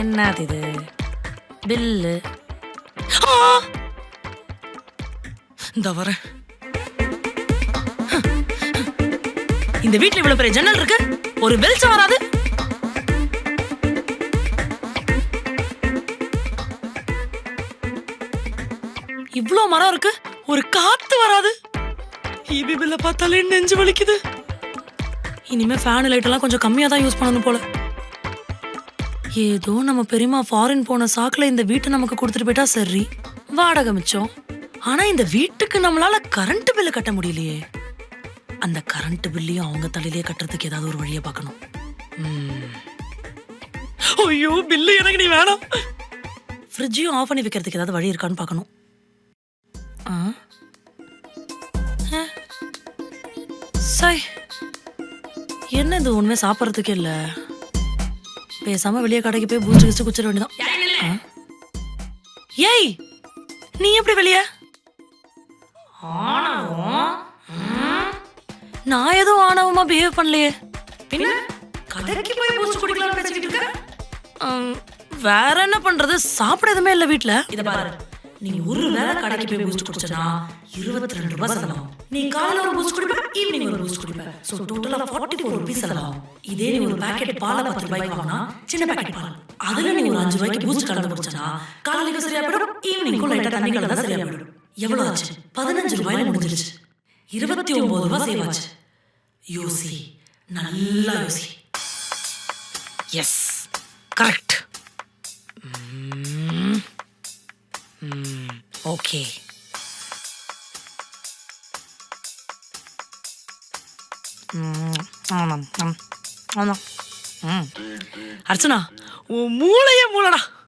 என்னது இது? பில்லு. இந்த வரேன். இந்த வீட்ல இவ்வளவு பெரிய ஜன்னல் இருக்கு, ஒரு வெளிச்சம் வராது. இவ்ளோ மரம் இருக்கு, ஒரு காத்து வராது. ஈபி பில்ல பார்த்தாலே நெஞ்சு வலிக்குது. இனிமே ஃபேன் லைட் எல்லாம் கொஞ்சம் கம்மியா தான் யூஸ் பண்ணணும் போல. ஏதோ நம்ம பெரியமா ஃபாரின் போன சாக்குல இந்த வீட்டை நமக்கு கொடுத்துட்டு போயிட்டா சரி, வாடகை மிச்சம். ஆனா இந்த வீட்டுக்கு நம்மளால கரண்ட் பில்லு கட்ட முடியலையே. அந்த கரண்ட் பில்லையும் அவங்க தலையிலேயே கட்டுறதுக்கு ஏதாவது ஒரு வழியை பார்க்கணும். ஐயோ, பில்லு எனக்கு நீ வேணாம். ஃப்ரிட்ஜையும் ஆஃப் பண்ணி வைக்கிறதுக்கு ஏதாவது வழி இருக்கான்னு பார்க்கணும். என்ன இது ஒண்ணுமே சாப்பிட்றதுக்கே இல்ல. பேசாம வெளியே கடைக்கு போய் பூச்சி கிச்சு குச்சிட வேண்டியதான். ஏய், நீ எப்படி வெளிய? நான் எதுவும் ஆணவமா பிஹேவ் பண்ணலையே. பின்ன கடைக்கு போய் பூச்சி குடிக்கலாம்னு பேசிக்கிட்டு இருக்க. வேற என்ன பண்றது? சாப்பிட எதுவுமே இல்ல வீட்ல. இத பாரு, நீ ஒரு வேளை கடைக்கு போய் பூஸ்ட் குடிச்சனா 22 ரூபாய் செலவாகும். நீ காலையில ஒரு பூஸ்ட் குடிப்ப, ஈவினிங் ஒரு பூஸ்ட் குடிப்ப. சோ டோட்டலா 44 ரூபாய் செலவாகும். இதே நீ ஒரு பாக்கெட் பால் 10 ரூபாய்க்கு வாங்கினா, சின்ன பாக்கெட் பால், அதுல நீ ஒரு 5 ரூபாய்க்கு பூஸ்ட் கலந்து குடிச்சனா காலையில சரியா போயிடும், ஈவினிங் லைட்டா தண்ணி கலந்தா சரியா போயிடும். எவ்வளவு ஆச்சு? 15 ரூபாயில முடிஞ்சிருச்சு. 29 ரூபாய் சேவ் ஆச்சு. யோசி, நல்லா யோசி. S, correct. ஓகே. அர்ச்சனா, உன் மூளையே மூளடா.